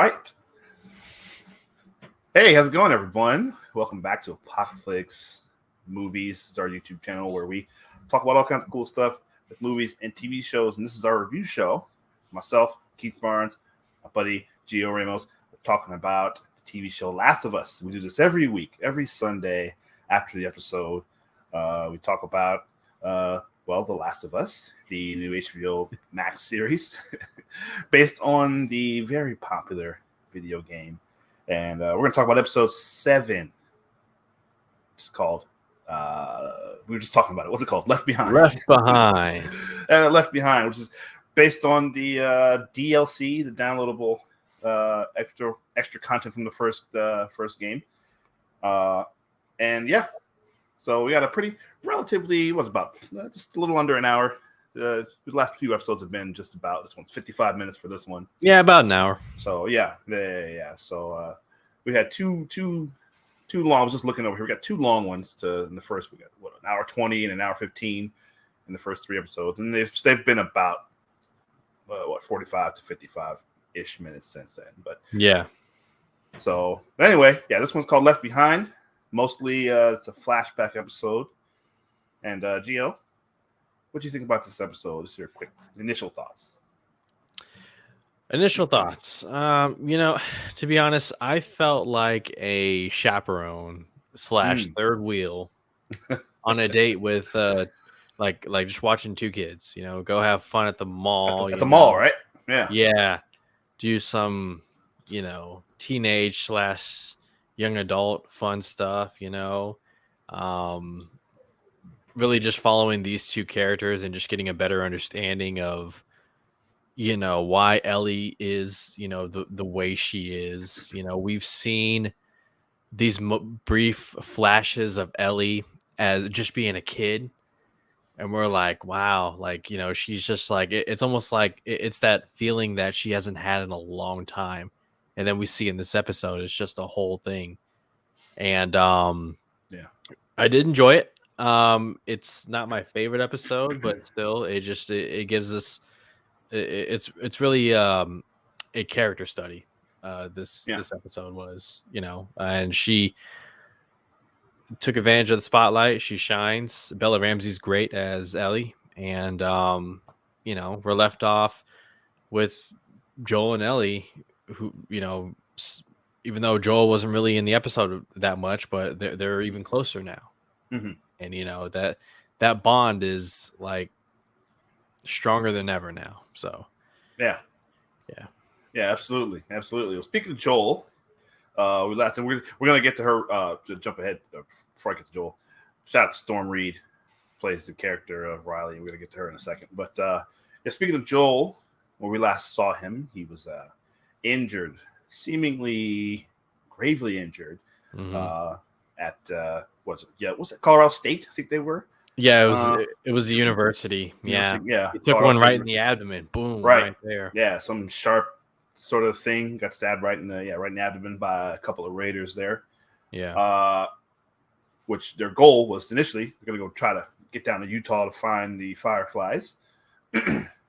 right. Hey, how's it going, everyone? Welcome back to Apocalypse Movies. It's our YouTube channel where we talk about all kinds of cool stuff with movies and TV shows. And this is our review show. Myself, Keith Barnes, my buddy Gio Ramos, we're talking about the TV show Last of Us. We do this every week, every Sunday after the episode. We talk about, The Last of Us, the new HBO Max series, based on the very popular video game. And we're going to talk about episode 7. It's called, we were just talking about it. What's it called? Left Behind. Left Behind. Left Behind, which is based on the DLC, the downloadable extra content from the first game. And yeah, so we got a pretty relatively, just a little under an hour. The last few episodes have been just about, this one's 55 minutes for this one. Yeah, about an hour. So yeah. So we had two long. I was just looking over here. We got 2 long ones in the first. We got an hour 20 and an hour 15 in the first 3 episodes, and they've been about 45 to 55 ish minutes since then. But yeah. So anyway, yeah, this one's called Left Behind. Mostly it's a flashback episode. And Gio, what do you think about this episode? Just your quick initial thoughts. Initial thoughts. To be honest, I felt like a chaperone / third wheel on a date with like just watching 2 kids, go have fun at the mall. At the mall, right? Yeah. Yeah. Do some, teenage / young adult fun stuff, really just following these 2 characters and just getting a better understanding of why Ellie is, the way she is. We've seen these brief flashes of Ellie as just being a kid, and we're like, wow, she's just like, it's almost like it's that feeling that she hasn't had in a long time. And then we see in this episode, it's just a whole thing. And yeah, I did enjoy it. It's not my favorite episode, but still, it gives us, it's really a character study. This episode was, and she took advantage of the spotlight. She shines. Bella Ramsey's great as Ellie, and we're left off with Joel and Ellie, who even though Joel wasn't really in the episode that much, but they're even closer now. Mm-hmm. And that bond is like stronger than ever now. So yeah, absolutely. Well, speaking of Joel, we're gonna get to her. To jump ahead before I get to Joel, shout out to Storm Reed, plays the character of Riley. We're gonna get to her in a second. But speaking of Joel, when we last saw him, he was injured, seemingly gravely injured. Mm-hmm. At was it Colorado State? I think they were. Yeah, it was the university. Yeah. He took one right in the abdomen. Boom. Right there. Yeah, some sharp sort of thing. Got stabbed right in the abdomen by a couple of raiders there. Yeah. Which their goal was initially they're gonna go try to get down to Utah to find the Fireflies.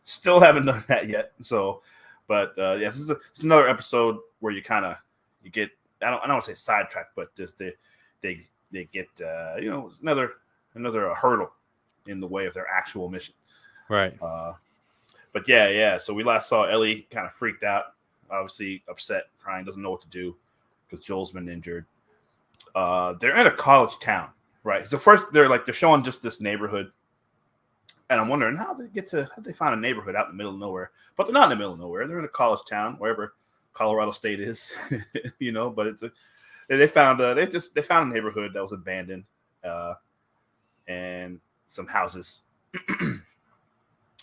Still haven't done that yet. So, but this is another episode where you get, I don't want to say sidetracked, but just they get another hurdle in the way of their actual mission. Right. But yeah. So we last saw Ellie kind of freaked out, obviously upset, crying, doesn't know what to do because Joel's been injured. They're in a college town, right? So first they're showing just this neighborhood, and I'm wondering how they find a neighborhood out in the middle of nowhere. But they're not in the middle of nowhere. They're in a college town, wherever Colorado State is, But they found a neighborhood that was abandoned, and some houses.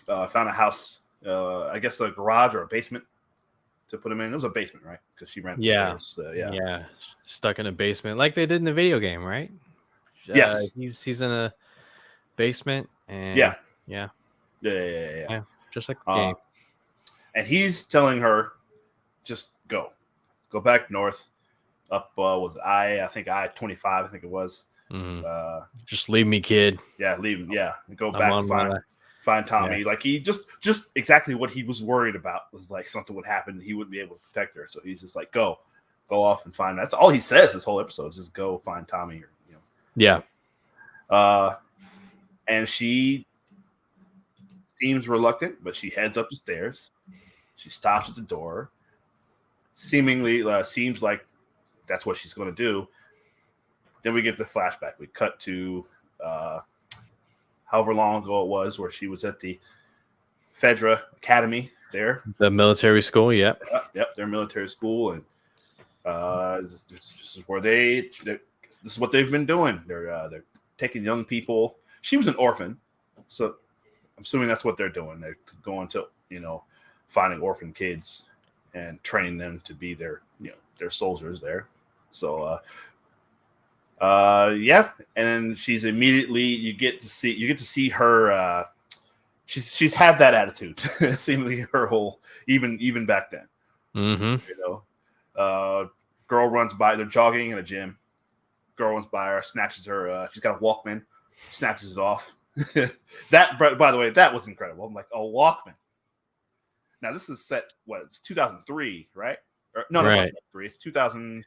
Found a house, I guess a garage or a basement to put them in. It was a basement, right? Because she ran upstairs. Yeah, stuck in a basement like they did in the video game, right? Yes, he's in a basement, and yeah, just like the game. And he's telling her, just go back north, up I think I-25, I think it was. Mm-hmm. Just leave me, kid. Yeah, leave him. Yeah, go back. find Tommy. Like he just exactly what he was worried about was like something would happen. He wouldn't be able to protect her. So he's just like, go off and find. That's all he says this whole episode is just go find Tommy. Or, Yeah. And she seems reluctant, but she heads up the stairs. She stops at the door. Seemingly seems like that's what she's going to do. Then we get the flashback. We cut to however long ago it was where she was at the Fedra Academy there. The military school, Yep, their military school. And this is where this is what they've been doing. They're taking young people. She was an orphan, so I'm assuming that's what they're doing. They're going to, finding orphan kids and training them to be their soldiers there. So, and then she's immediately you get to see her. She's had that attitude, seemingly her whole even back then. Mm-hmm. Girl runs by. They're jogging in a gym. Girl runs by her, snatches her. She's got a Walkman, snatches it off. That, by the way, that was incredible. I'm like, a Walkman. Now this is set. What? It's 2003, right? No, right. It's not 2003. It's 2000.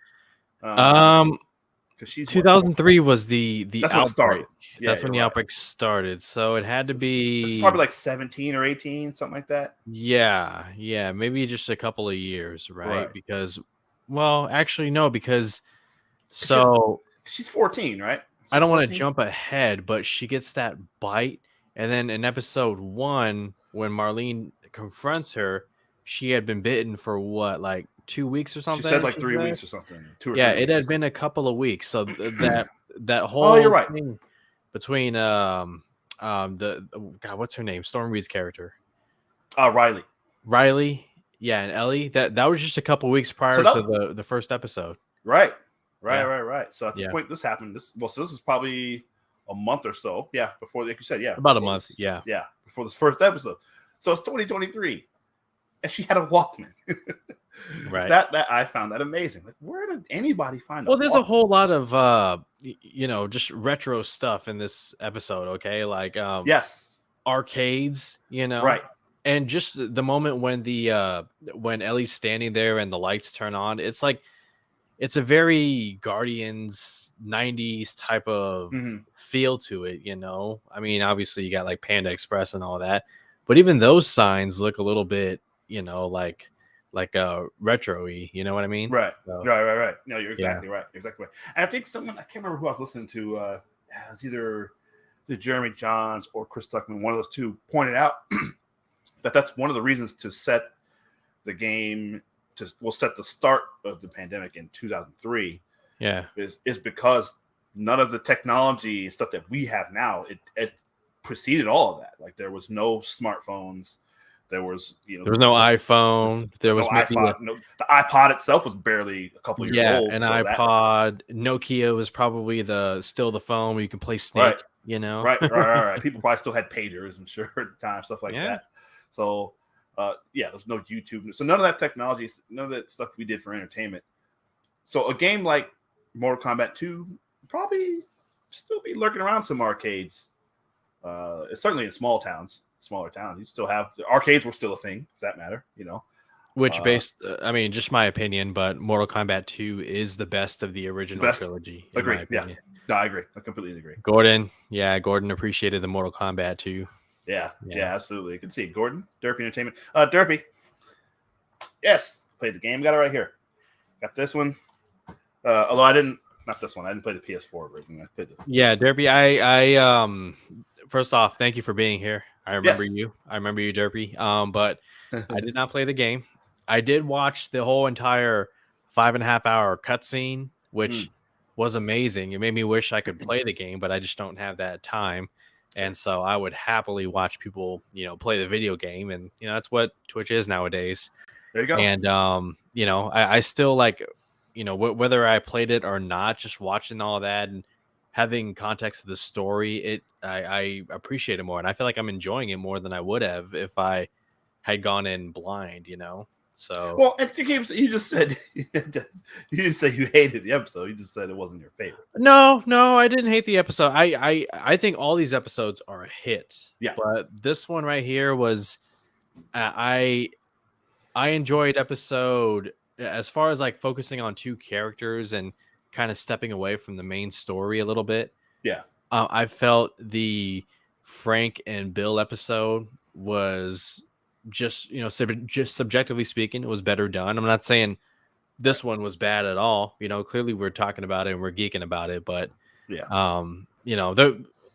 Because she's 2003 was the that's outbreak. When it started. Yeah, that's when the outbreak started. So it had to be. It's probably like 17 or 18, something like that. Yeah, maybe just a couple of years, right? Because, well, actually no, because she's 14, right? I don't want to jump ahead, but she gets that bite, and then in episode 1, when Marlene confronts her, she had been bitten for what, like 2 weeks or something? She said like 3 weeks or something. 2 or 3 weeks. It had been a couple of weeks. So that whole you're right. thing between God, what's her name? Storm Reed's character. Riley, yeah, and Ellie. That was just a couple weeks prior to the first episode. Right. So at the point this happened, this was probably a month or so. Yeah, before, like you said, about a month. Before this first episode. So it's 2023, and she had a Walkman. Right. That I found that amazing. Like, where did anybody find? Well, there's a whole lot of just retro stuff in this episode. Okay, like yes, arcades. Right. And just the moment when when Ellie's standing there and the lights turn on, it's like it's a very Guardians 90s type of feel to it. I mean, obviously you got like Panda Express and all that, but even those signs look a little bit, like retro-y, you know what I mean? Right. So, right. No, you're exactly right. Exactly right. And I think someone, I can't remember who I was listening to, it was either the Jeremy Johns or Chris Tuckman, one of those two, pointed out that's one of the reasons to set the game set the start of the pandemic in 2003. Yeah. Is because none of the technology and stuff that we have now, it preceded all of that. Like there was no smartphones. There was, there was no iPhone. There was no iPod. The iPod itself was barely a couple years old. Yeah, an iPod. Nokia was probably still the phone where you can play Snake. Right. People probably still had pagers, I'm sure, at the time, stuff like that. So, there's no YouTube. So none of that technology, none of that stuff we did for entertainment. So a game like Mortal Kombat 2 probably still be lurking around some arcades. It's certainly in smaller towns. You still have the arcades were still a thing, for that matter, Which I mean, just my opinion, but Mortal Kombat 2 is the best of the original trilogy. Agree. Yeah. No, I agree. I completely agree. Gordon appreciated the Mortal Kombat 2. Yeah, absolutely. You can see Gordon, Derpy Entertainment. Derpy. Yes, played the game. Got it right here. Got this one. Although I didn't, not this one. I didn't play the PS4 version. I played Derpy. I first off, thank you for being here. I remember you. I remember you, Derpy. But I did not play the game. I did watch the whole entire 5.5 hour cutscene, which was amazing. It made me wish I could play the game, but I just don't have that time. And so I would happily watch people, play the video game. And, that's what Twitch is nowadays. There you go. And, I still like, whether I played it or not, just watching all that and having context of the story, I appreciate it more. And I feel like I'm enjoying it more than I would have if I had gone in blind, So, well, and you just said you didn't say you hated the episode. You just said it wasn't your favorite. no, I didn't hate the episode. I think all these episodes are a hit. Yeah. But this one right here was I enjoyed episode as far as like focusing on two characters and kind of stepping away from the main story a little bit. Yeah. I felt the Frank and Bill episode was just, just subjectively speaking, it was better done. I'm not saying this one was bad at all. Clearly we're talking about it and we're geeking about it, but Yeah.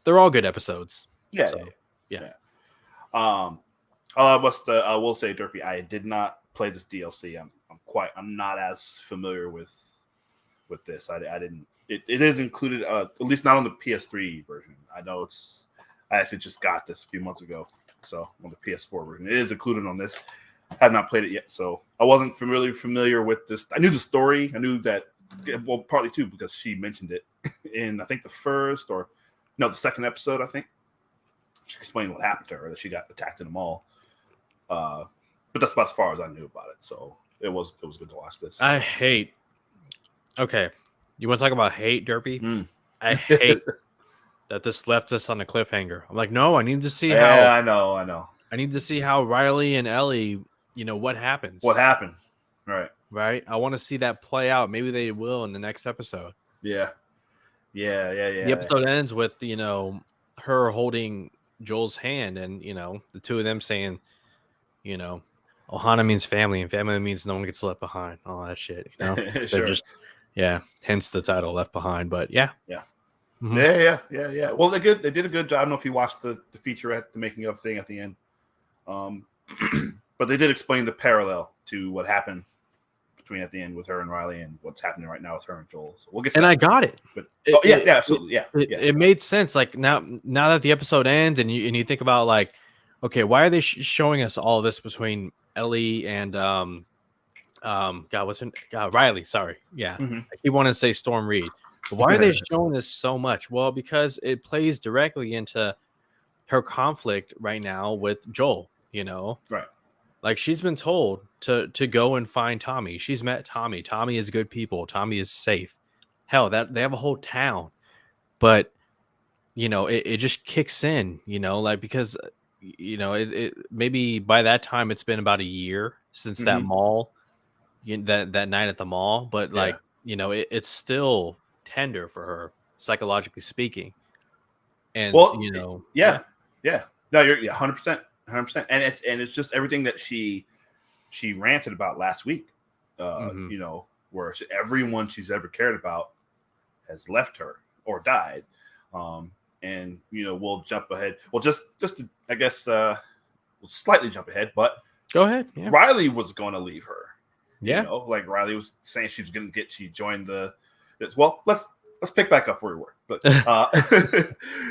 they're all good episodes. Yeah. So, yeah. I will say, Derpy, I did not play this DLC. I'm not as familiar with this. I didn't. It is included, at least not on the PS3 version. I know I actually just got this a few months ago, so on the PS4 version, it is included on this. Have not played it yet, so I wasn't really familiar with this. I knew the story. I knew that, well, partly too because she mentioned it in I think the second episode. I think she explained what happened to her, that she got attacked in the mall. But that's about as far as I knew about it. So it was good to watch this. Okay, you want to talk about hate, Derpy? I hate that this left us on a cliffhanger. I'm like, no, I need to see how. Yeah, I know. I need to see how Riley and Ellie, what happens. What happened? Right. I want to see that play out. Maybe they will in the next episode. Yeah. The episode ends with, her holding Joel's hand and, the two of them saying, Ohana means family and family means no one gets left behind. All that shit, Sure. Hence the title Left Behind. But yeah. Mm-hmm. Yeah. Well, they did a good job. I don't know if you watched the featurette, the making of thing at the end. But they did explain the parallel to what happened at the end with her and Riley and what's happening right now with her and Joel. So we'll get to and that. I got it. But absolutely. It made sense. Like now that the episode ends and you think about like, okay, why are they showing us all this between Ellie and Riley? Sorry, yeah, I keep wanting to say Storm Reed. But why are they showing this so much? Well, because it plays directly into her conflict right now with Joel. Right. Like she's been told to go and find Tommy. She's met Tommy. Tommy is good people. Tommy is safe. Hell, that they have a whole town, but it just kicks in. Like because it maybe by that time it's been about a year since that mall, that night at the mall. But like it's still tender for her psychologically speaking. And No, you're 100%. 100%, and it's just everything that she ranted about last week. Where everyone she's ever cared about has left her or died. And we'll jump ahead. Well, just to, I guess we'll slightly jump ahead, but go ahead. Yeah. Riley was going to leave her. Yeah, like Riley was saying she was going to she joined the. Well, let's pick back up where we were. But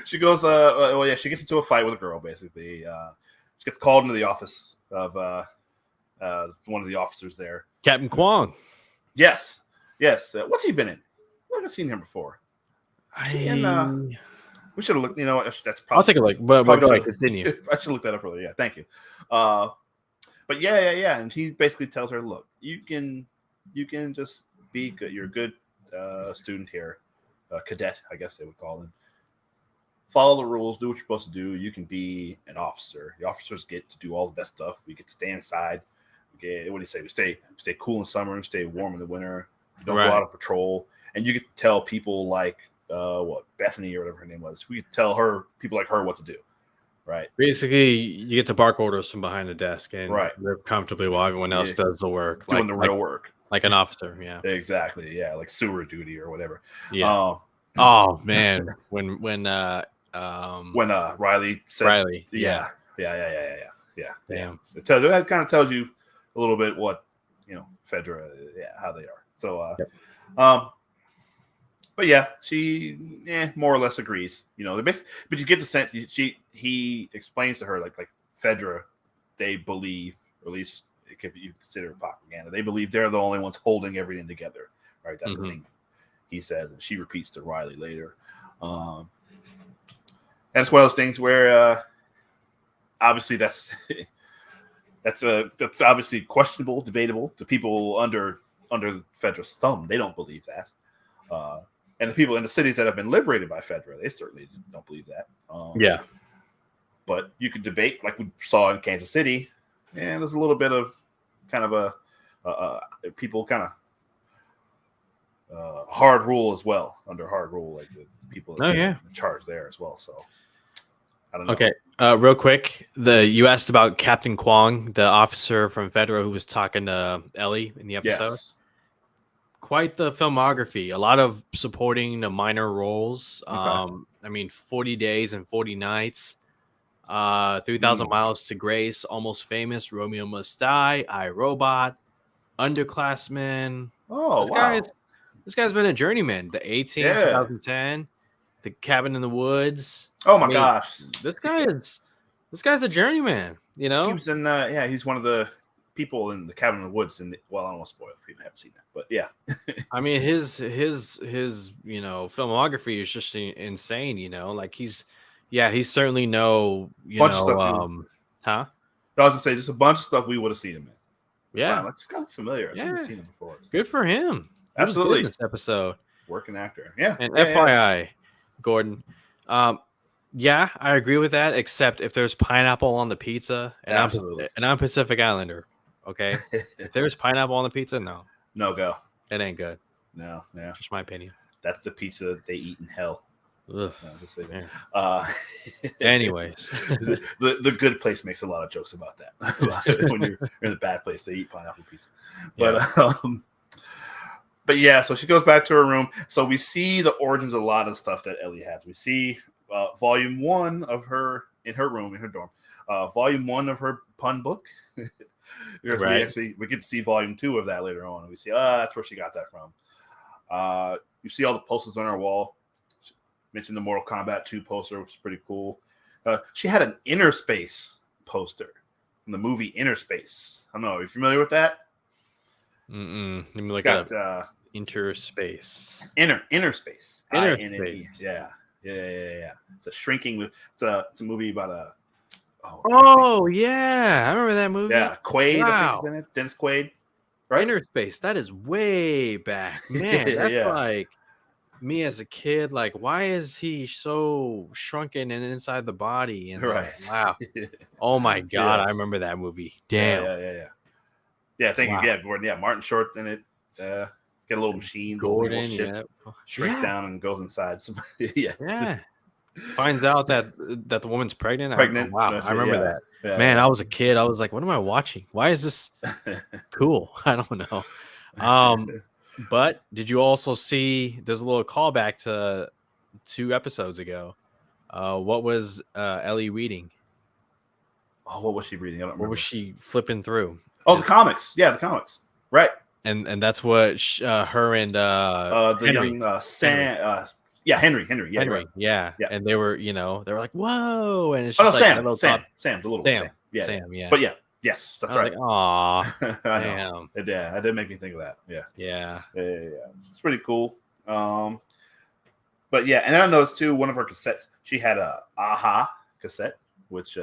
she goes. She gets into a fight with a girl basically. She gets called into the office of one of the officers there. Captain Kwong. Yes. What's he been in? I haven't seen him before. We should have looked. You know what? That's probably. I'll take a look. But go ahead, continue. I should look that up earlier. Yeah, thank you. But yeah. And he basically tells her, "Look, you can just be good. You're a good student here, cadet, I guess they would call him. Follow the rules, do what you're supposed to do. You can be an officer. The officers get to do all the best stuff. We get to stay inside. What do you say? We stay cool in summer and stay warm in the winter. We don't go out on patrol. And you get to tell people like Bethany or whatever her name was. We get to tell people like her what to do. Right. Basically, you get to bark orders from behind the desk and live comfortably while everyone else does the work. Doing the real work. Like an officer, yeah. Exactly. Yeah, like sewer duty or whatever. Yeah. Oh man. When Riley said Riley. Yeah. Damn. That kind of tells you a little bit what Fedra, how they are. So but yeah, she more or less agrees. But you get the sense he explains to her like Fedra, they believe, or at least if you consider it propaganda, they believe they're the only ones holding everything together. Right? That's the thing he says, and she repeats to Riley later. And it's one of those things where obviously that's That's obviously questionable, debatable to people under Fedra's thumb. They don't believe that. And the people in the cities that have been liberated by Fedra, they certainly don't believe that. Yeah. But you could debate, like we saw in Kansas City, and there's a little bit of kind of people kind of hard rule as well, under hard rule, like the people in charge there as well. So I don't know. Okay, real quick, you asked about Captain Kwong, the officer from Fedra who was talking to Ellie in the episode. Yes. Quite the filmography. A lot of supporting the minor roles. Okay. I mean, 40 Days and 40 Nights, 3,000 Miles to Grace, Almost Famous, Romeo Must Die, I, Robot, Underclassmen. Oh, wow. This guy's been a journeyman. The 18, 2010, The Cabin in the Woods. Oh my gosh. This guy's a journeyman, you know? He was in he's one of the people in The Cabin in the Woods well, I don't want to spoil it if you haven't seen that. But yeah. I mean his filmography is just insane, you know? Like he's certainly I was gonna say just a bunch of stuff we would have seen him in. Yeah. Like, it's kind of familiar. I've seen him before. So. Good for him. Absolutely. In this episode. Working actor. Yeah. And FYI, Gordon. Yeah, I agree with that, except if there's pineapple on the pizza and I'm Pacific Islander. Okay. If there's pineapple on the pizza, no go. It ain't good. No. Just my opinion. That's the pizza that they eat in hell. Ugh. No, just say that. Anyways, the good place makes a lot of jokes about that. When you're in the bad place, they eat pineapple pizza. But yeah, so she goes back to her room. So we see the origins of a lot of stuff that Ellie has. We see volume 1 of her in her room, in her dorm. Volume 1 of her pun book. Because we get to see volume 2 of that later on. And we see, that's where she got that from. You see all the posters on her wall. She mentioned the Mortal Kombat 2 poster, which is pretty cool. She had an Inner Space poster from the movie Inner Space. I don't know. Are you familiar with that? Let me look at Inner Space. Inner Space. Inner Space. Yeah. It's a shrinking. It's a movie about a. Yeah, I remember that movie. Yeah, Quaid. Wow. I think is in it. Dennis Quaid. Right. Inner Space. That is way back, man. That's like me as a kid. Like, why is he so shrunken and inside the body? And wow. Oh my god, I remember that movie. Damn. Yeah, thank you. Yeah, Gordon. Yeah, Martin Short in it. Get a little machine. Gordon, shrinks down and goes inside. Yeah. Finds out that the woman's pregnant. Wow, I remember that. Yeah, man, I was a kid. I was like, what am I watching? Why is this cool? I don't know. But did you also see there's a little callback to 2 episodes ago? What was Ellie reading? Oh, what was she reading? I don't remember. What was she flipping through? Oh, the comics. Yeah, the comics. Right. And that's what her and the Henry. Young Sam. Henry. Yeah, Henry. Right. Yeah. And they were like, whoa. And it's just Sam, the little Sam. Yeah. Sam, yeah. But yeah, yes, that's right. Like, aw. Damn. That did make me think of that. Yeah. It's pretty cool. But yeah, and then I noticed too, one of her cassettes, she had a Aha cassette, which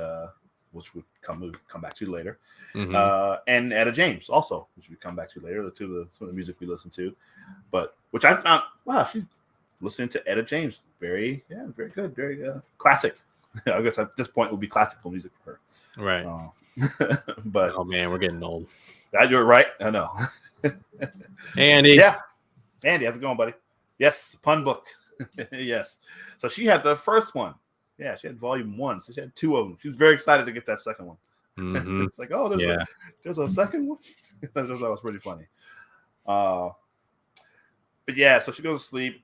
would come back to later. And Etta James also, which we come back to later, some of the music we listen to. But which I found, wow, she's listening to Etta James. Very good. Very classic. I guess at this point it would be classical music for her. Right. But oh man, we're getting old. You're right. I know. Hey, Andy. Yeah. Andy, how's it going, buddy? Yes, pun book. Yes. So she had the first one. Yeah, she had volume 1. So she had 2 of them. She was very excited to get that second one. It's like, oh, there's a second one. That was pretty funny. But yeah, so she goes to sleep.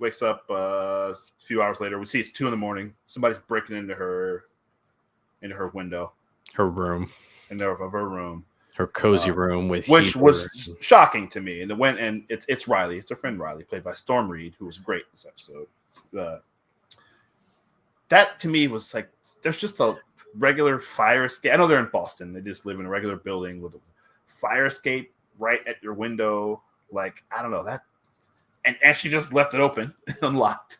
Wakes up a few hours later. We see it's 2 a.m. Somebody's breaking into her window, her room, of her room, her cozy room, which was shocking to me. And it's Riley. It's her friend Riley, played by Storm Reed, who was great this episode. That to me was like, there's just a regular fire escape. I know they're in Boston. They just live in a regular building with a fire escape right at your window. Like, I don't know that. And she just left it open, unlocked.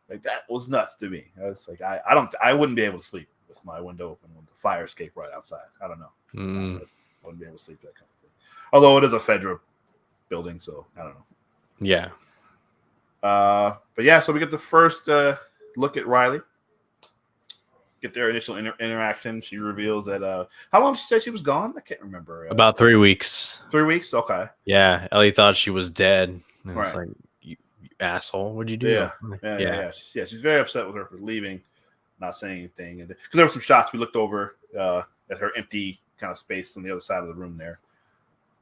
Like, that was nuts to me. I was like, I wouldn't be able to sleep with my window open with the fire escape right outside. I don't know. I wouldn't be able to sleep that comfortably. Although it is a federal building, so I don't know. Yeah. But yeah, so we get the first look at Riley. Get their initial interaction. She reveals that how long did she say she was gone? I can't remember. About 3 weeks. 3 weeks? Okay. Yeah. Ellie thought she was dead. And Right. it's like, you asshole, what'd you do? Yeah. She's very upset with her for leaving, not saying anything. And because there were some shots we looked over at her empty kind of space on the other side of the room there.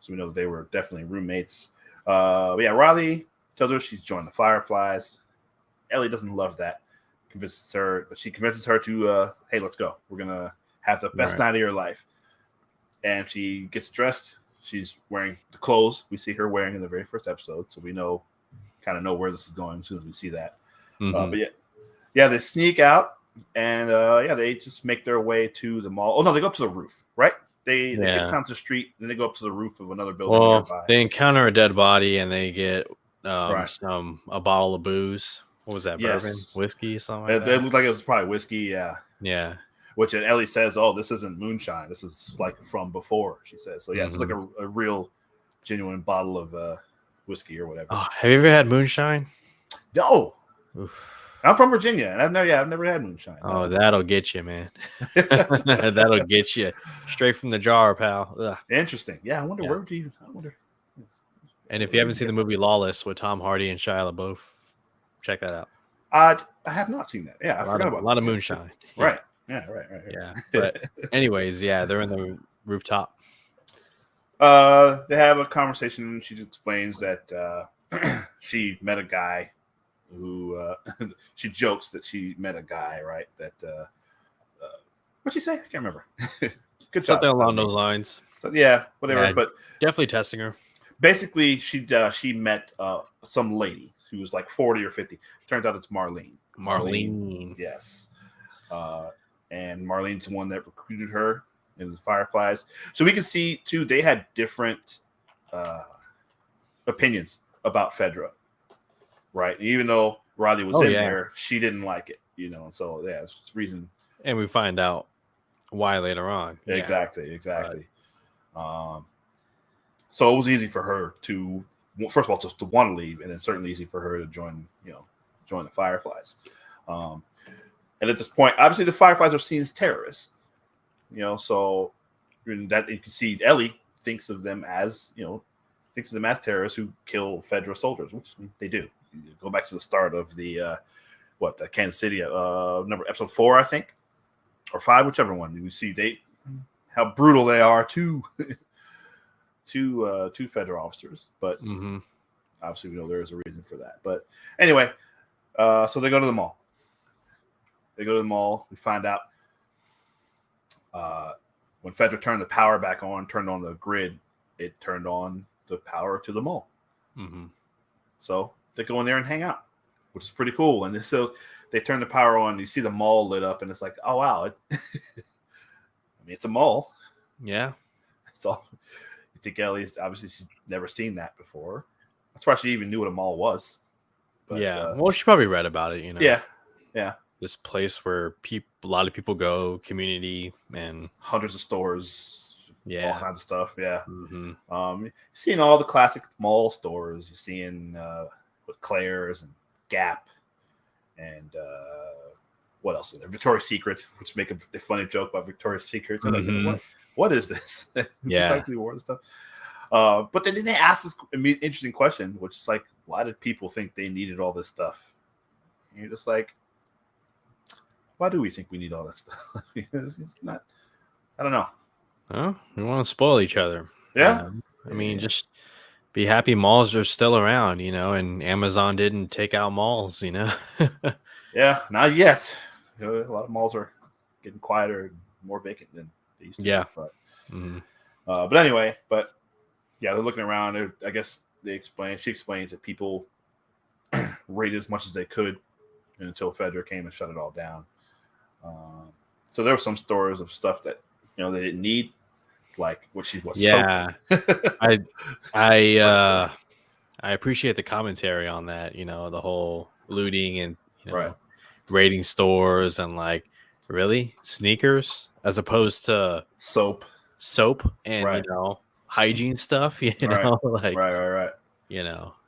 So we know that they were definitely roommates. But yeah, Riley tells her she's joined the Fireflies. Ellie doesn't love that. Convinces her, but she convinces her to, hey, let's go. We're going to have the best night of your life. And she gets dressed. She's wearing the clothes we see her wearing in the very first episode. So we kind of know where this is going as soon as we see that. But yeah, they sneak out and they just make their way to the mall. Oh no, they go up to the roof, right? They get down to the street, then they go up to the roof of another building nearby. They encounter a dead body and they get a bottle of booze. What was that? Bourbon, whiskey, something like that. It looked like it was probably whiskey. Yeah. Which Ellie says, "Oh, this isn't moonshine. This is like from before." She says, "So yeah, it's like a real, genuine bottle of whiskey or whatever." Oh, have you ever had moonshine? No. Oof. I'm from Virginia, and I've never had moonshine. Oh, that'll get you, man. That'll get you straight from the jar, pal. Ugh. Interesting. Yeah, I wonder where would you? I wonder. And if you haven't seen the movie Lawless with Tom Hardy and Shia LaBeouf, check that out. I have not seen that. Yeah, I forgot about a lot of moonshine. Right. Yeah. Right. Yeah. But anyways, they're in the rooftop. They have a conversation, and she explains that she met a guy who she jokes that she met a guy, right? That what'd she say? I can't remember. Good job. Something along those lines. So yeah, whatever. Yeah, but definitely testing her. Basically, she met some lady who was like 40 or 50. Turns out it's Marlene. Yes. And Marlene's the one that recruited her in the Fireflies. So we can see too, they had different opinions about Fedra, right? Even though Riley was there, she didn't like it, So yeah, it's just reason. And we find out why later on. Exactly. So it was easy for her to, first of all, just to want to leave, and then certainly easy for her to join the Fireflies. And at this point, obviously, the Fireflies are seen as terrorists. So that you can see Ellie thinks of them as terrorists who kill Fedra soldiers, which they do. You go back to the start of the Kansas City episode 4, I think, or 5, whichever one. We see how brutal they are to Fedra officers, but obviously we know there is a reason for that. But anyway, so they go to the mall. We find out when Fedra turned the power back on, turned on the grid, it turned on the power to the mall. So they go in there and hang out, which is pretty cool. And so they turn the power on. You see the mall lit up, and it's like, oh wow! It's a mall. Yeah. So you think Ellie's obviously she's never seen that before. That's why she even knew what a mall was. But, well, she probably read about it. Yeah. This place where a lot of people go, community, and hundreds of stores, all kinds of stuff. Yeah. Seeing all the classic mall stores. You're seeing with Claire's and Gap, and what else is there? Victoria's Secret, which make a funny joke about Victoria's Secret. Like, what is this? Actually wore this stuff. But then they asked this interesting question, which is like, why did people think they needed all this stuff? And you're just like, why do we think we need all that stuff? It's not. I don't know. Oh, we want to spoil each other. Yeah. I mean, just be happy malls are still around, and Amazon didn't take out malls, Yeah, not yet. A lot of malls are getting quieter and more vacant than they used to. Yeah. But anyway, they're looking around. I guess she explains that people raided as much as they could until Fedra came and shut it all down. So there were some stores of stuff that they didn't need, like what she was. Yeah, I appreciate the commentary on that. The whole looting and raiding stores and like Really? Sneakers as opposed to soap and right hygiene stuff, right like right.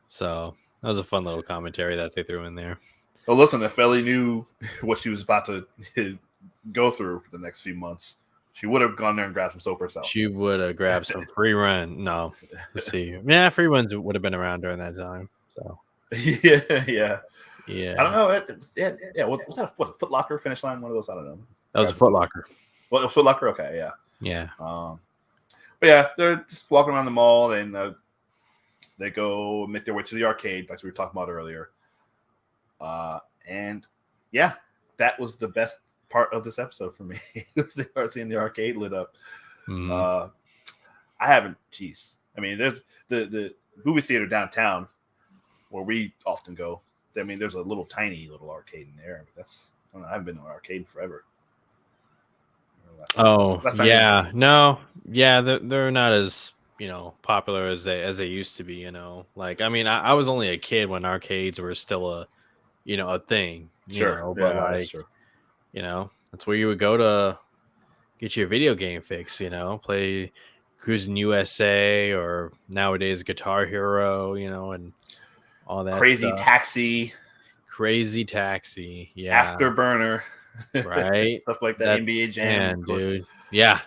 so that was a fun little commentary that they threw in there. Well, listen, if Ellie knew what she was about to go through for the next few months, she would have gone there and grabbed some soap herself. She would have grabbed some free run. No, let's see. Yeah, free runs would have been around during that time. So yeah. I don't yeah, know. Yeah. Was that a Foot Locker Finish Line? One of those? I don't know. that was a Foot Locker. Well, Foot Locker. Okay, yeah. Yeah. But yeah, they're just walking around the mall and they go make their way to the arcade, like we were talking about earlier. And yeah, that was the best part of this episode for me. They are seeing the arcade lit up. Mm-hmm. I haven't. Jeez, I mean, there's the movie theater downtown where we often go. I mean, there's a tiny little arcade in there. But I haven't been to an arcade in forever. Oh yeah, no, yeah, they're not as popular as they used to be. Like I mean, I was only a kid when arcades were still a thing. Sure, But yeah, like that's true. that's where you would go to get your video game fix. Play Cruising USA or nowadays Guitar Hero. And all that Crazy stuff. Crazy Taxi, yeah, Afterburner, right, stuff like that. NBA Jam, dude, yeah,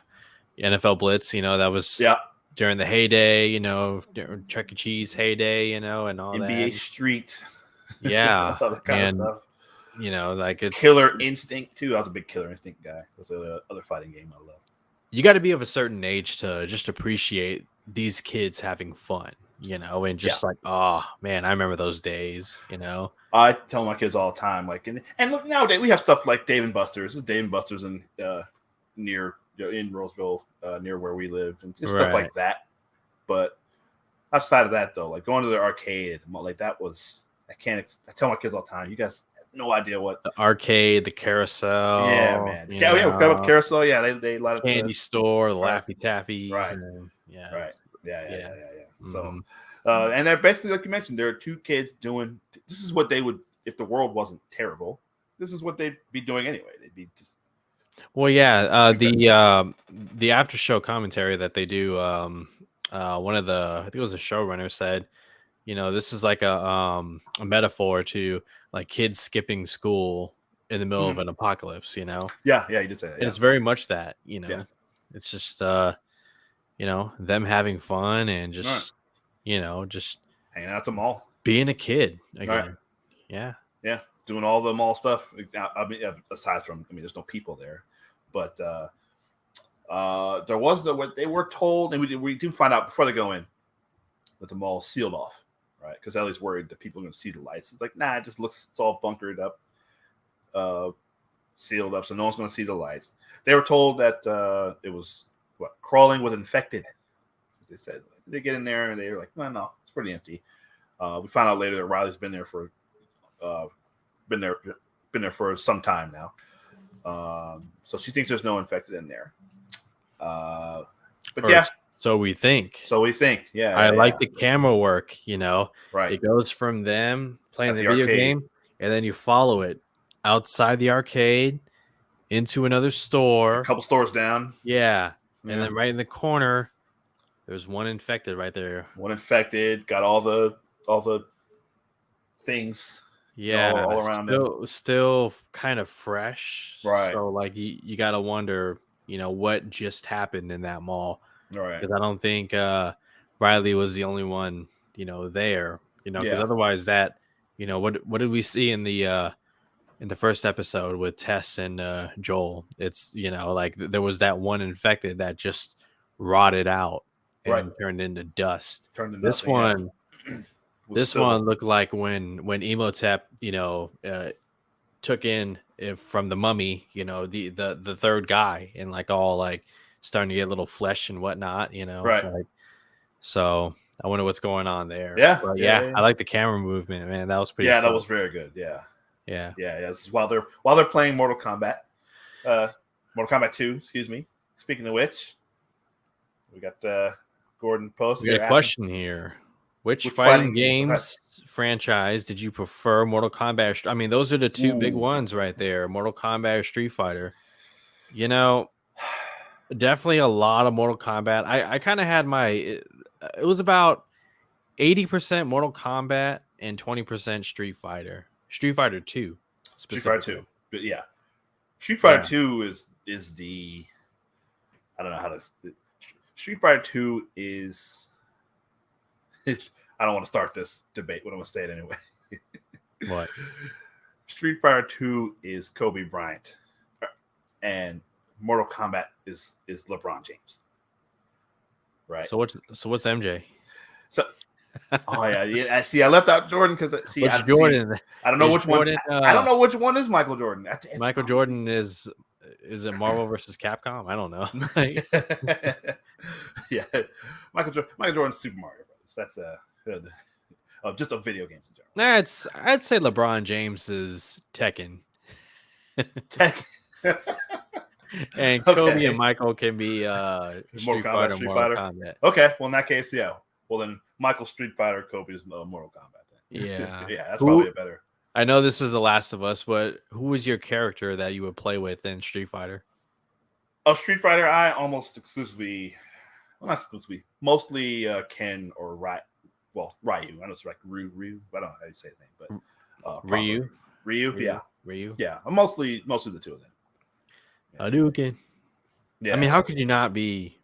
NFL Blitz, that was during the heyday, Chuck E. Cheese heyday, and all NBA that. Street, yeah, all that kind of stuff. Like it's Killer Instinct too. I was a big Killer Instinct guy. That's the other fighting game I love. You got to be of a certain age to just appreciate these kids having fun. And just like, oh man, I remember those days. I tell my kids all the time, like, and look, nowadays we have stuff like Dave and Buster's. There's Dave and Buster's in near in Roseville, near where we lived, and stuff like that. But outside of that, though, like going to the arcade, like that was, I tell my kids all the time, you guys have no idea what the arcade, the carousel. Yeah, man. We forgot about the carousel. Yeah, they light up candy store, the Laffy Taffies. Right. Right. Yeah. Mm-hmm. So, and they're basically, like you mentioned, there are two kids doing. This is what they would, if the world wasn't terrible. This is what they'd be doing anyway. They'd be just. Well, yeah. The after show commentary that they do. One of the, I think it was a showrunner said, this is like a metaphor to like kids skipping school in the middle of an apocalypse. Yeah, he did say that. And it's very much that. It's just them having fun and just just hanging out at the mall, being a kid again. Right. Yeah, doing all the mall stuff. I mean, aside from, there's no people there, but there was what they were told, and we do find out before they go in that the mall is sealed off, right? Because Ellie's worried that people are going to see the lights. It's like, nah, it just looks, it's all bunkered up, sealed up, so no one's going to see the lights. They were told that it was crawling with infected. They said they get in there and they were like, no, it's pretty empty. We found out later that Riley's been there for some time now. So she thinks there's no infected in there. But so we think. Yeah. I like the camera work, Right. It goes from them playing the video game, and then you follow it outside the arcade into another store. A couple stores down. Yeah. And then right in the corner, there's one infected right there. One infected, got all the things. Yeah, all around still kind of fresh. Right. So like you gotta wonder, what just happened in that mall. Right. Because I don't think Riley was the only one, there. Because otherwise that, what did we see in the first episode with Tess and Joel? It's like there was that one infected that just rotted out and turned into dust. This one looked like when Emotep took in from the mummy, the third guy, and like all like starting to get a little flesh and whatnot, right. Like, so I wonder what's going on there. Yeah. I like the camera movement, man. That was pretty. Yeah, that was very good. Yeah. This is while they're playing Mortal Kombat 2. Excuse me. Speaking of which, we got Gordon Post. We got a question here. Which fighting games franchise did you prefer? Mortal Kombat. I mean, those are the two big ones right there. Mortal Kombat or Street Fighter. You know, definitely a lot of Mortal Kombat. I kind of had it was about 80% Mortal Kombat and 20% Street Fighter. Street Fighter 2 Street Fighter specifically. 2. But yeah. Street Fighter 2 is the I don't know how to Street Fighter 2 is I don't want to start this debate, but I'm gonna say it anyway. What? Street Fighter 2 is Kobe Bryant, and Mortal Kombat is LeBron James. Right. So what's MJ? So I see. I left out Jordan because Jordan? I don't know which Jordan, one. I don't know which one is Michael Jordan. Michael Jordan is it Marvel versus Capcom? I don't know. Yeah, Michael Jordan's Super Mario Brothers. That's just a video game in general. I'd say LeBron James is Tekken. And Kobe and Michael can be Street Fighter. Kombat. Okay, well in that case, yeah. Well then, Michael Street Fighter, Kobe is Mortal Kombat. Then. Yeah, yeah, that's probably a better. I know this is The Last of Us, but who was your character that you would play with in Street Fighter? Oh, Street Fighter, I almost exclusively, well, not exclusively, mostly Ken or Ryu. Well, Ryu. I know it's like Ryu. I don't know how you say his name, but Ryu. Yeah. Ryu. Yeah, mostly the two of them. Hadouken. Yeah. I mean, how could you not be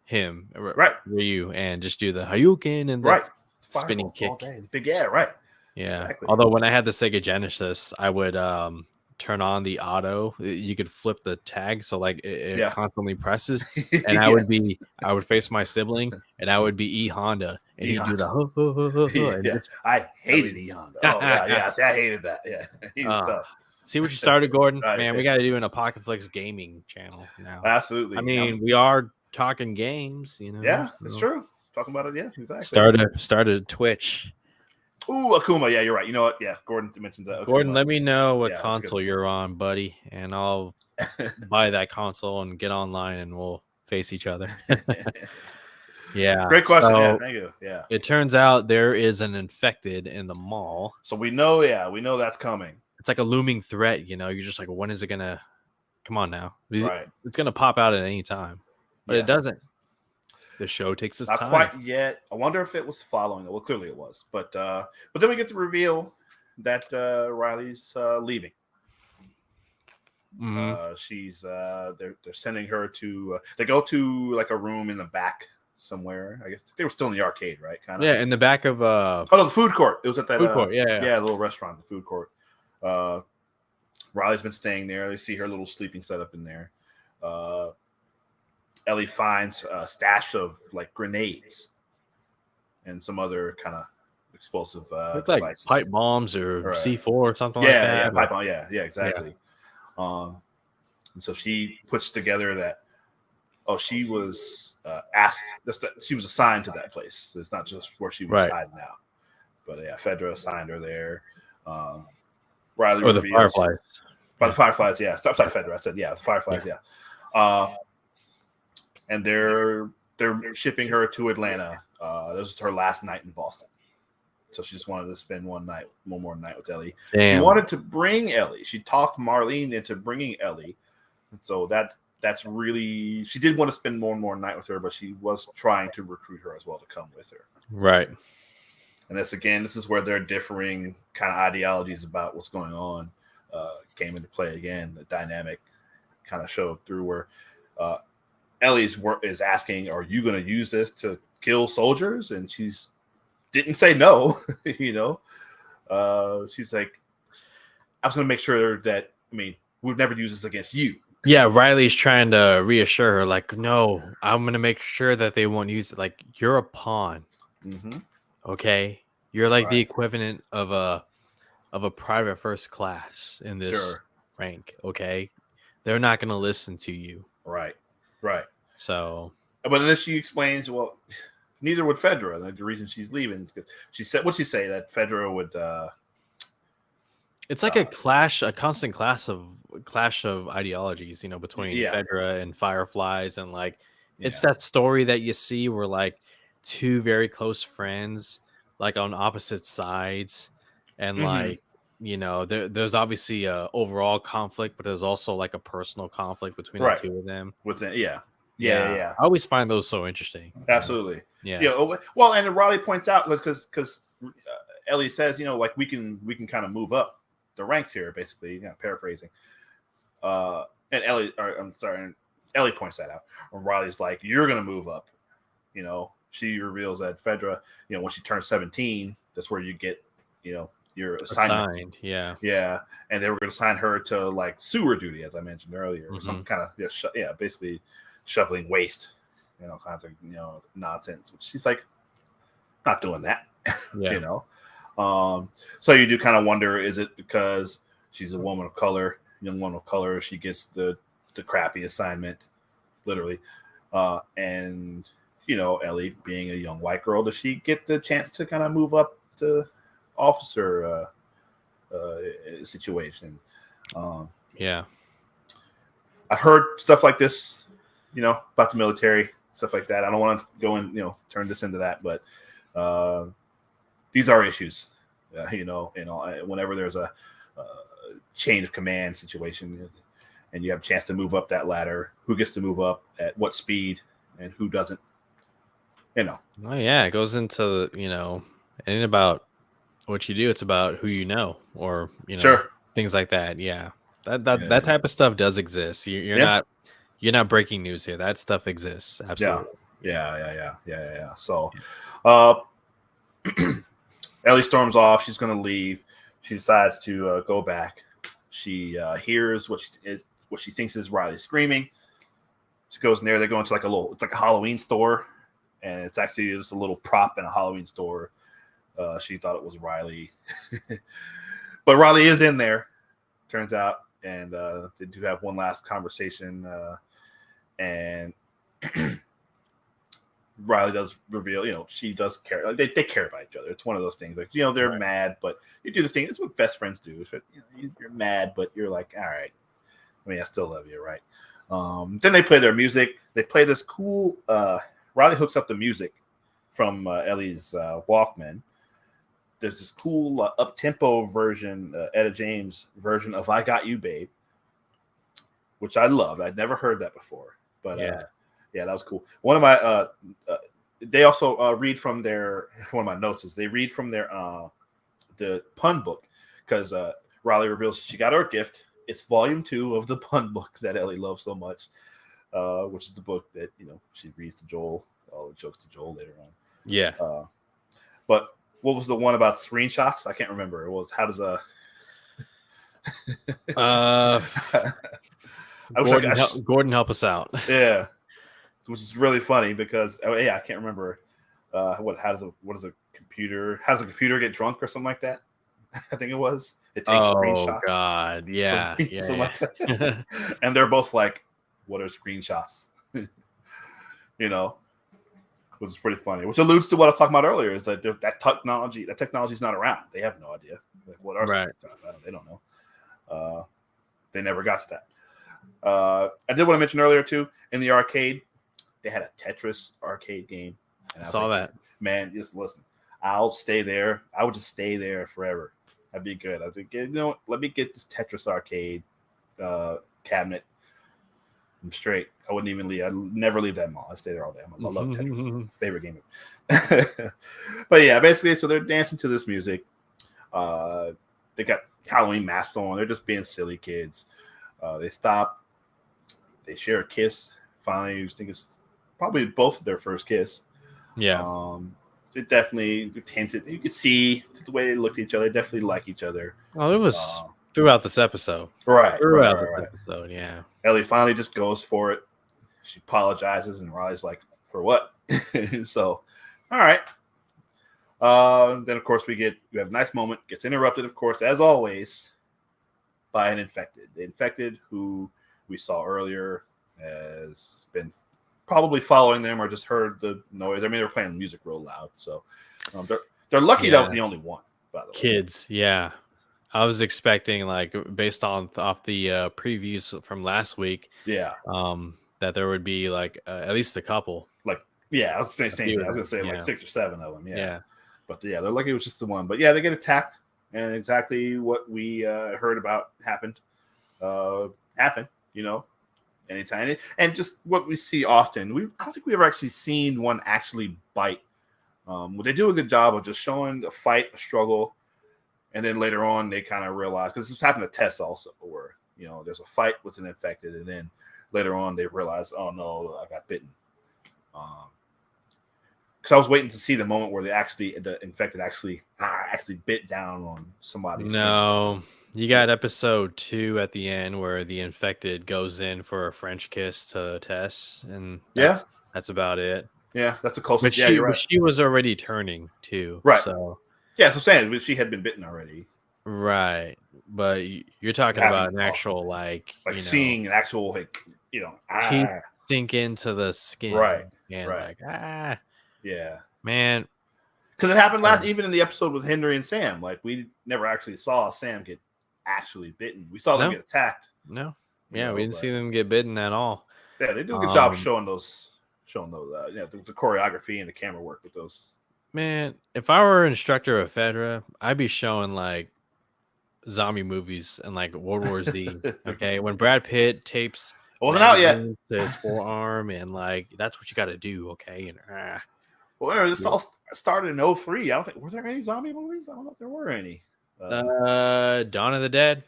him, right? Ryu, and just do the Hadouken and the spinning kick all day. Right. Yeah. Exactly. Although when I had the Sega Genesis, I would turn on the auto. You could flip the tag, so like it constantly presses, and I would face my sibling, and I would be E Honda, and he'd do the I hated E Honda. Oh yeah. See, I hated that. Yeah, he was tough. See what you started, Gordon? Man, we got to do an Apocalypse gaming channel now. Absolutely. I mean, we are talking games, you know. Yeah, it's true. Talking about it, yeah, exactly. Started Twitch. Ooh, Akuma. Yeah, you're right. You know what? Yeah, Gordon mentioned that. Akuma. Gordon, let me know what console you're on, buddy, and I'll buy that console and get online, and we'll face each other. Yeah. Great question. So, yeah, thank you. Yeah. It turns out there is an infected in the mall. So we know that's coming. It's like a looming threat, you know. You're just like, when is it gonna come on now? Right. It's gonna pop out at any time. But it doesn't. The show takes its time. Not quite yet. I wonder if it was following it. Well, clearly it was. But then we get to reveal that Riley's leaving. Mm-hmm. She's they're sending her to they go to like a room in the back somewhere. I guess they were still in the arcade, right? Kind of. Yeah, in the back of the food court. It was at that food court. Yeah, the little restaurant, the food court. Riley's been staying there. They see her little sleeping setup in there. Ellie finds a stash of like grenades and some other kind of explosive like devices. Pipe bombs or C4 or something like that. Yeah, pipe bomb. Yeah, exactly. Yeah. And so she puts together that. Oh, she was asked. She was assigned to that place. It's not just where she was hiding out. But yeah, Fedra assigned her there. Riley or the Fireflies. By the Fireflies, yeah. I'm sorry, Fedra. I said the Fireflies, yeah. And they're shipping her to Atlanta. This is her last night in Boston. So she just wanted to spend one more night with Ellie. Damn. She wanted to bring Ellie. She talked Marlene into bringing Ellie. So that's really, she did want to spend more and more night with her, but she was trying to recruit her as well to come with her. Right. And this is where their differing kind of ideologies about what's going on came into play again. The dynamic kind of showed through where Ellie's is asking, "Are you going to use this to kill soldiers?" And she's didn't say no. You know, she's like, "I was going to make sure that we'd never use this against you." Yeah, Riley's trying to reassure her, like, "No, I'm going to make sure that they won't use it. Like, you're a pawn, okay? You're like the equivalent of a private first class in this rank, okay? They're not going to listen to you." Right. So, but then she explains, well, neither would Fedra. Like the reason she's leaving is because she said, what'd she say? That Fedra would. It's like a constant clash of ideologies, you know, between Fedra and Fireflies, and like it's that story that you see where like two very close friends, like on opposite sides, and like there's obviously a overall conflict, but there's also like a personal conflict between the Right. two of them. Yeah. I always find those so interesting. Absolutely. Yeah. Well, and Riley points out because Ellie says, like we can kind of move up the ranks here, basically, paraphrasing. And Ellie points that out. And Riley's like, you're gonna move up. She reveals that Fedra, when she turns 17, that's where you get, your assignment. Assigned, yeah. Yeah. And they were going to assign her to like sewer duty, as I mentioned earlier, or some kind of, basically shoveling waste, kinds of, nonsense, which she's like, not doing that, Yeah. So you do kind of wonder, is it because she's a woman of color, young woman of color, she gets the crappy assignment, literally, and Ellie being a young white girl, does she get the chance to kind of move up to officer situation? Yeah, I've heard stuff like this, about the military, stuff like that. I don't want to go and turn this into that, but these are issues, whenever there's a chain of command situation and you have a chance to move up that ladder, who gets to move up at what speed and who doesn't. Oh yeah, it goes into it ain't about what you do; it's about who you know, or Sure. things like that. Yeah, that type of stuff does exist. You're not breaking news here. That stuff exists. Absolutely. Yeah. So, Ellie storms off. She's going to leave. She decides to go back. She hears what she thinks is Riley screaming. She goes in there. They go into it's like a Halloween store, and it's actually just a little prop in a Halloween store. She thought it was Riley, but Riley is in there, turns out, and they do have one last conversation, and Riley does reveal, she does care. Like, they care about each other. It's one of those things, like, they're mad, but you do this thing. It's what best friends do. You're mad, but you're like, all right. I mean, I still love you, right? Then they play their music. They play this cool. Riley hooks up the music from Ellie's Walkman. There's this cool up-tempo version, Etta James version of "I Got You, Babe," which I loved. I'd never heard that before, but that was cool. One of my they also read from their one of my notes is they read from their the pun book, because Riley reveals she got her gift. It's volume 2 of the pun book that Ellie loves so much, which is the book that she reads to Joel, all the jokes to Joel later on. Yeah. But what was the one about screenshots? I can't remember. It was how does Gordon help us out. Yeah, which is really funny because I can't remember how does a computer get drunk or something like that? I think it was. It takes screenshots. Oh God, yeah. Like that. And they're both like, "What are screenshots?" Which is pretty funny. Which alludes to what I was talking about earlier, is that that technology is not around. They have no idea. Like, what are screenshots? They don't know. They never got to that. I did want to mention earlier too, in the arcade, they had a Tetris arcade game. And I saw that. Man, just listen. I'll stay there. I would just stay there forever. That'd be good. I'd be, let me get this Tetris arcade cabinet. I'm straight. I wouldn't even leave. I'd never leave that mall. I stay there all day. I love Tetris. Favorite game. But yeah, basically, so they're dancing to this music. They got Halloween masks on. They're just being silly kids. They stop. They share a kiss. Finally, I think it's probably both of their first kiss. Yeah. It definitely hinted. You could see the way they looked at each other. They definitely like each other. Oh, it was throughout this episode. Right. This episode, yeah. Ellie finally just goes for it. She apologizes, and Riley's like, "For what?" So, all right. Then, of course, we have a nice moment. Gets interrupted, of course, as always, by an infected. The infected, who we saw earlier, has been probably following them or just heard the noise. I mean, they were playing music real loud. So they're lucky that was the only one, by the way. Kids, yeah. I was expecting, like, based off the previews from last week, that there would be like at least a couple. Like, I was saying same thing. I was gonna say like 6 or 7 of them. Yeah. But they're lucky it was just the one. But yeah, they get attacked, and exactly what we heard about happened. Happened, anytime, and just what we see often. I don't think we've ever actually seen one actually bite. They do a good job of just showing a fight, a struggle, and then later on they kind of realize, because this happened to Tess also, where there's a fight with an infected, and then later on they realize, oh no, I got bitten. Because I was waiting to see the moment where the infected actually bit down on somebody's No. You got episode 2 at the end where the infected goes in for a French kiss to Tess, and that's about it. Yeah, that's the closest. But You're right. she was already turning too. Right. So yeah, so I'm saying she had been bitten already. Right. But you're talking about an actual seeing an actual teeth sink into the skin. Right. And right. Yeah. Man. Because it happened even in the episode with Henry and Sam. Like, we never actually saw Sam get actually bitten. We saw them get attacked. No. Yeah, we didn't see them get bitten at all. Yeah, they do a good job showing those the choreography and the camera work with those. Man, if I were an instructor of Fedra, I'd be showing like zombie movies and like World War Z. Okay, when Brad Pitt tapes wasn't out yet to his forearm, and like that's what you got to do. Okay, and well, this all started in 2003. I don't think were there any zombie movies. I don't know if there were any. Dawn of the Dead.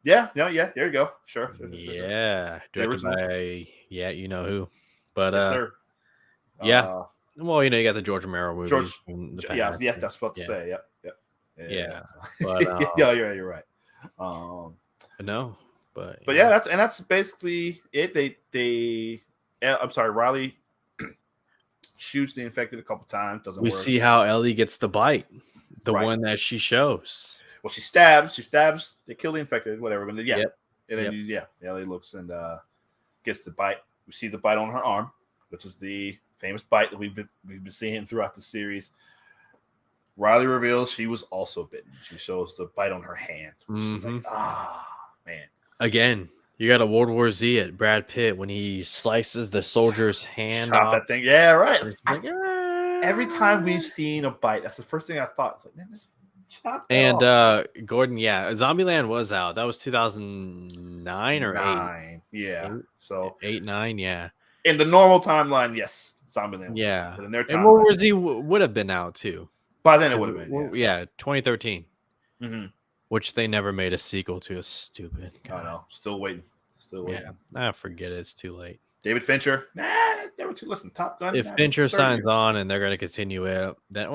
Yeah. There you go. Sure. Yeah, directed by you know who, but yes, sir. Yeah. Well, you got the George Romero movie. Yes, that's what to say. Yep. Yeah. But you're right. No, but yeah, that's basically it. I'm sorry, Riley shoots the infected a couple times. Doesn't work. We see how Ellie gets the bite, the one that she shows. Well, she stabs. They kill the infected, whatever. But then, and then Ellie looks and gets the bite. We see the bite on her arm, which is the famous bite that we've been seeing throughout the series. Riley reveals she was also bitten. She shows the bite on her hand. She's like, man. Again, you got a World War Z at Brad Pitt when he slices the soldier's hand off. That thing. Yeah, right. Like, every time we've seen a bite, that's the first thing I thought. It's like, man, this chop and Gordon, Zombieland was out. That was 2009 or 8. Yeah. So 8, 9, yeah. In the normal timeline, yes, Zombieland. Yeah. But in their timeline, and World War Z would have been out too. By then it would have been. Yeah, 2013. Mm-hmm. Which they never made a sequel to. Stupid. I know. Still waiting. Yeah. Forget it. It's too late. David Fincher. Never too. Listen, Top Gun. If Fincher signs on and they're going to continue it, then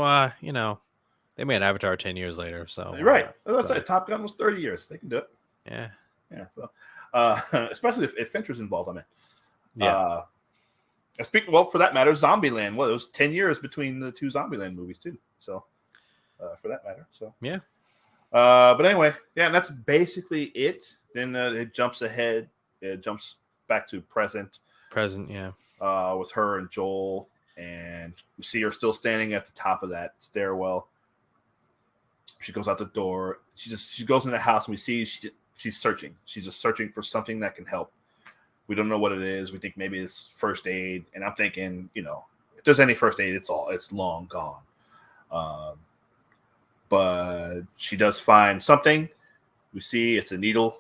they made Avatar 10 years later. So you're right. As I said, Top Gun was 30 years. They can do it. Yeah. Yeah. So, especially if Fincher's involved, I mean. Yeah. For that matter, Zombieland. Well, it was 10 years between the two Zombieland movies too. So, for that matter. So yeah. But anyway, and that's basically it. Then it jumps ahead. It jumps back to present. Yeah. With her and Joel, and we see her still standing at the top of that stairwell. She goes out the door. She goes in the house, and we see she's searching. She's just searching for something that can help. We don't know what it is. We think maybe it's first aid, and I'm thinking, if there's any first aid, it's long gone. But she does find something. We see it's a needle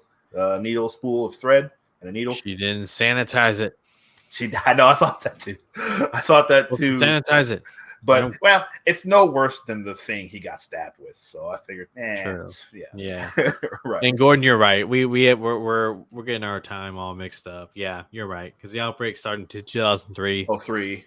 spool of thread and a needle. She didn't sanitize it. I know. I thought that too. Sanitize it. But it's no worse than the thing he got stabbed with. So I figured, yeah. Right. And Gordon, you're right. We're getting our time all mixed up. Yeah, you're right. Because the outbreak started in 2003. 2003.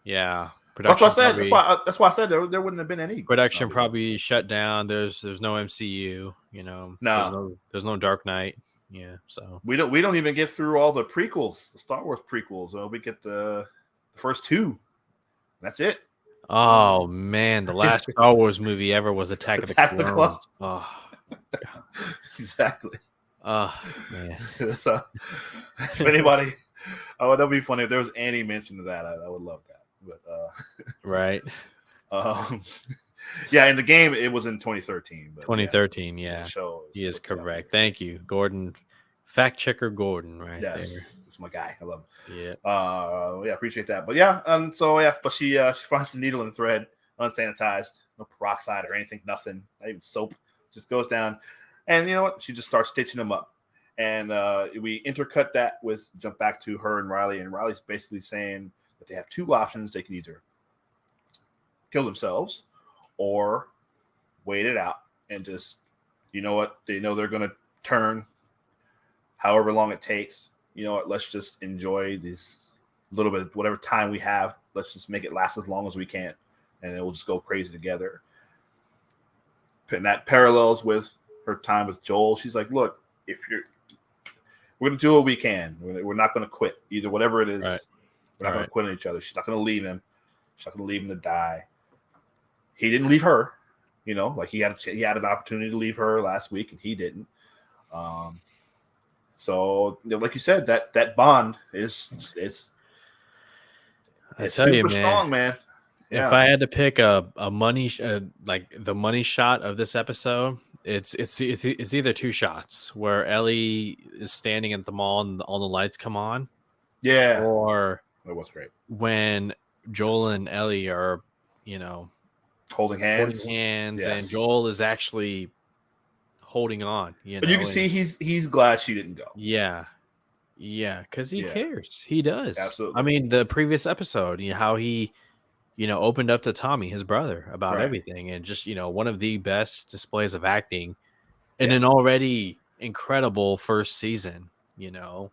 Yeah. That's what I said. That's why I said there wouldn't have been any production. Probably shut down. There's no MCU. No. There's no Dark Knight. Yeah. So we don't even get through all the prequels, the Star Wars prequels. We get the first 2. That's it. Oh man, the last Star Wars movie ever was Attack of the Clones. Oh, exactly. Oh man. So, if anybody, that'd be funny if there was any mention of that. I would love that. But right. Yeah, in the game it was in 2013. But 2013, yeah. He is correct. Thank you, Gordon. Fact checker Gordon, right there. That's my guy. I love him. Yeah. Appreciate that. But but she finds the needle and thread unsanitized, no peroxide or anything, nothing, not even soap. just goes down, and you know what? She just starts stitching them up, and we intercut that with jump back to her and Riley, and Riley's basically saying that they have two options: they can either kill themselves or wait it out and just, you know what? They know they're going to turn, however long it takes. You know what? Let's just enjoy these little bit, whatever time we have. Let's just make it last as long as we can, and then we'll just go crazy together. And that parallels with her time with Joel. She's like, look, we're going to do what we can. We're not going to quit. Either whatever it is, we're not going to quit on each other. She's not going to leave him. She's not going to leave him to die. He didn't leave her. You know, like he had an opportunity to leave her last week, and he didn't. So, like you said, that bond is super strong, man. Yeah. If I had to pick a money like the money shot of this episode, it's either two shots where Ellie is standing at the mall and all the lights come on, or it was great when Joel and Ellie are, you know, holding hands, and Joel is actually holding on. But you can see he's glad she didn't go. Yeah, because he cares. He does. Absolutely. I mean, the previous episode, how he, opened up to Tommy, his brother, about everything, and just one of the best displays of acting in an already incredible first season. So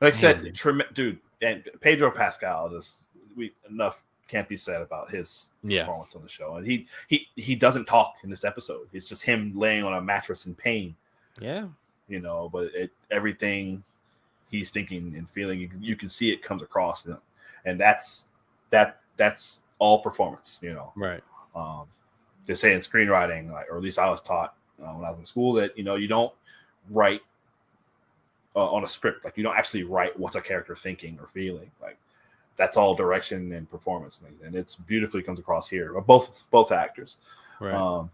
like I said, dude, and Pedro Pascal enough can't be said about his performance on the show. And he doesn't talk in this episode. It's just him laying on a mattress in pain. Yeah. But everything he's thinking and feeling, you can see it comes across. And that's all performance, Right. They say in screenwriting, or at least I was taught when I was in school, that, you don't write on a script. Like, you don't actually write what's a character thinking or feeling. Like, that's all direction and performance, and it's beautifully comes across here. Both actors, right?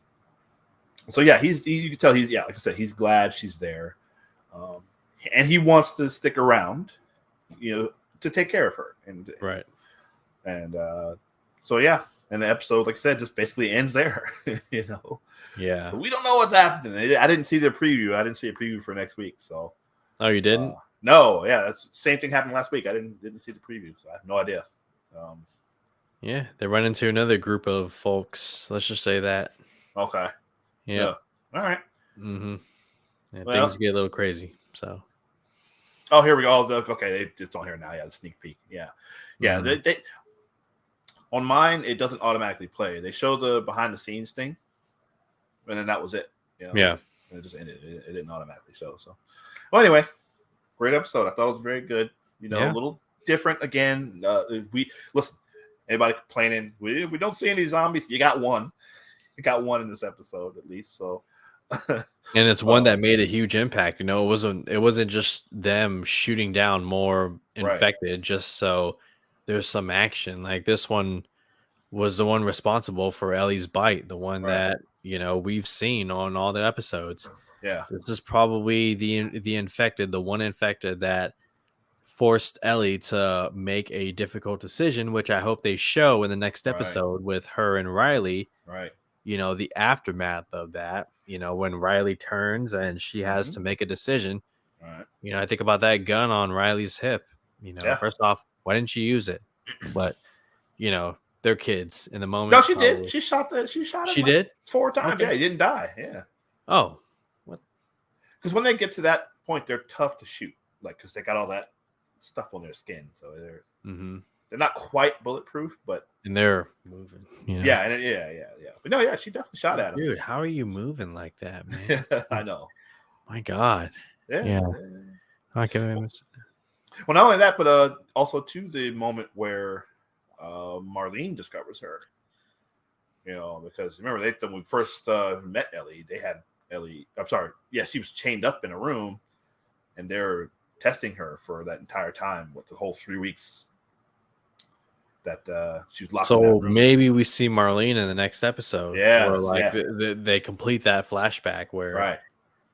So yeah, you can tell he's like I said, he's glad she's there, and he wants to stick around, to take care of her, and right, and so yeah, and the episode, like I said, just basically ends there, Yeah. So we don't know what's happening. I didn't see the preview. I didn't see a preview for next week, so. Oh, you didn't? No, yeah, that's same thing happened last week. I didn't see the preview, so I have no idea. Yeah, they run into another group of folks. Let's just say that. Okay. Yeah. All right. Mm-hmm. Yeah, things get a little crazy. So. Oh, here we go. Okay, it's on here now. Yeah, the sneak peek. Yeah. Mm-hmm. They on mine, it doesn't automatically play. They show the behind the scenes thing, and then that was it. Yeah. And it just ended. It didn't automatically show. So, well, anyway. Great episode. I thought it was very good. A little different again. We listen. Anybody complaining? We don't see any zombies. You got one. You got one in this episode at least. So, and it's one that made a huge impact. It wasn't just them shooting down more infected. Just so there's some action. Like this one was the one responsible for Ellie's bite. The one that we've seen on all the episodes. Yeah, this is probably the infected, the one infected that forced Ellie to make a difficult decision, which I hope they show in the next episode with her and Riley. Right. The aftermath of that. When Riley turns and she has to make a decision. Right. I think about that gun on Riley's hip. First off, why didn't she use it? But they're kids in the moment. No, she did. She shot him. She did 4 times. Okay. Yeah, he didn't die. Yeah. Oh. Because when they get to that point, they're tough to shoot, because they got all that stuff on their skin, so they're not quite bulletproof, but they're moving. Yeah. But no, yeah, she definitely shot at him. Dude, how are you moving like that, man? I know. My God. Yeah. Okay. Well, not only that, but also to the moment where Marlene discovers her. Because remember when we first met Ellie, they had Ellie. I'm sorry. Yeah, she was chained up in a room, and they're testing her for that entire time. The whole 3 weeks that she was locked in that room. Maybe we see Marlene in the next episode. Yeah, or they complete that flashback where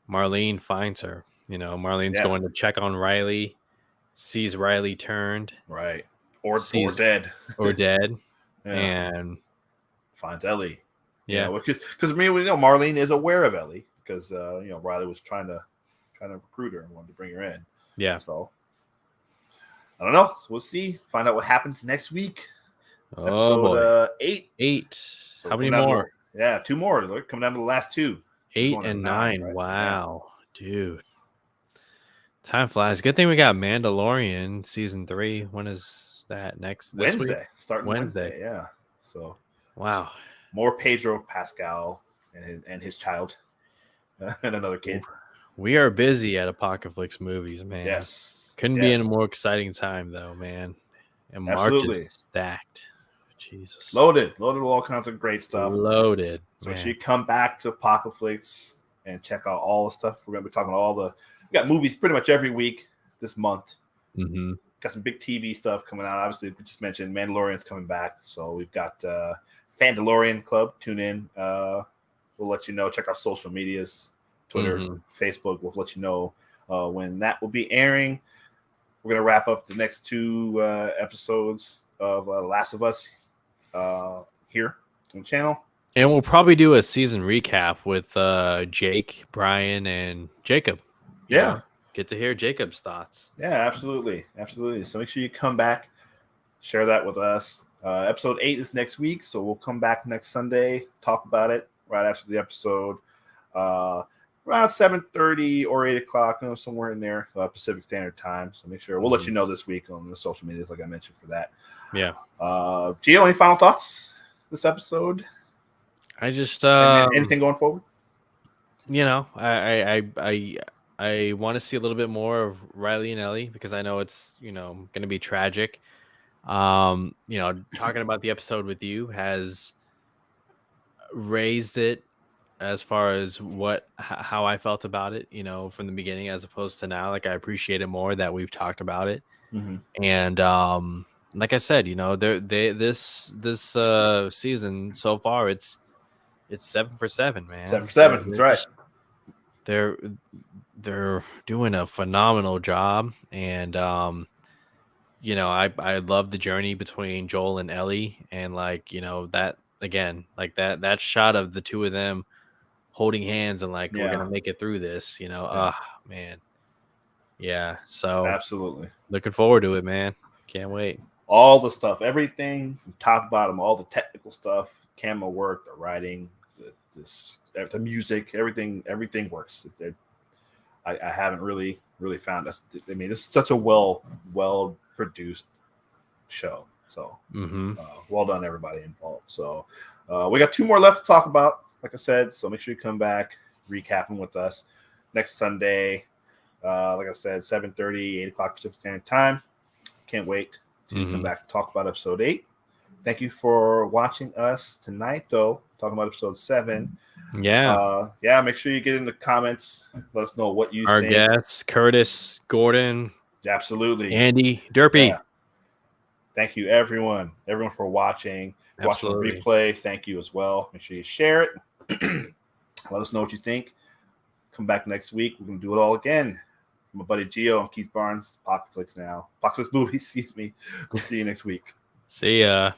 Marlene finds her. Marlene's going to check on Riley, sees Riley turned, or dead, and finds Ellie. Yeah. Because we know Marlene is aware of Ellie because Riley was trying to recruit her and wanted to bring her in. Yeah. So I don't know. So we'll see. Find out what happens next week. Oh, Episode boy. 8. 8. So how many more? 2 more. They're coming down to the last 2. 8 and 9. Right? Wow, dude. Time flies. Good thing we got Mandalorian season 3. When is that next? This Wednesday. week? Starting Wednesday. Yeah. So wow. More Pedro Pascal and his child and another kid. We are busy at Apocalypse Movies, man. Yes. Couldn't be in a more exciting time, though, man. And March is stacked. Jesus. Loaded with all kinds of great stuff. Loaded. So you come back to Apocalypse and check out all the stuff. We're going to be talking we got movies pretty much every week this month. Mm-hmm. Got some big TV stuff coming out. Obviously, we just mentioned Mandalorian's coming back. So we've got Fandalorian Club. Tune in. We'll let you know. Check our social medias, Twitter, Facebook. We'll let you know when that will be airing. We're going to wrap up the next 2 episodes of Last of Us here on the channel. And we'll probably do a season recap with Jake, Brian, and Jacob. You know, get to hear Jacob's thoughts. Yeah, absolutely. Absolutely. So make sure you come back, share that with us. Episode 8 is next week, so we'll come back next Sunday, talk about it right after the episode. Around 7:30 or 8 o'clock, somewhere in there, Pacific Standard Time. So make sure we'll let you know this week on the social medias, like I mentioned, for that. Yeah. Gio, any final thoughts this episode? I just anything going forward? I want to see a little bit more of Riley and Ellie because I know it's going to be tragic. Talking about the episode with you has raised it as far as how I felt about it, from the beginning as opposed to now. Like I appreciate it more that we've talked about it, and like I said, this season so far it's 7 for 7, man. 7 for 7. That's right. They're doing a phenomenal job, and I love the journey between Joel and Ellie, and that again, like that shot of the 2 of them holding hands and we're gonna make it through this, man. Yeah, so absolutely looking forward to it, man. Can't wait. All the stuff, everything from top to bottom, all the technical stuff, camera work, the writing, the music, everything works. I haven't really found this. I mean, this is such a well produced show. So well done, everybody involved. So we got 2 more left to talk about, like I said. So make sure you come back, recap them with us next Sunday. Like I said, 7:30, 8 o'clock Pacific Standard Time. Can't wait to come back and talk about episode 8. Thank you for watching us tonight, though. Talking about episode 7. Yeah. Make sure you get in the comments. Let us know what you think. Our guests, Curtis, Gordon. Absolutely. Andy, Derpy. Yeah. Thank you, everyone for watching. Watching the replay. Thank you as well. Make sure you share it. Let us know what you think. Come back next week. We're going to do it all again. My buddy Gio and Keith Barnes, Apocalypse Movies, excuse me. We'll see you next week. See ya.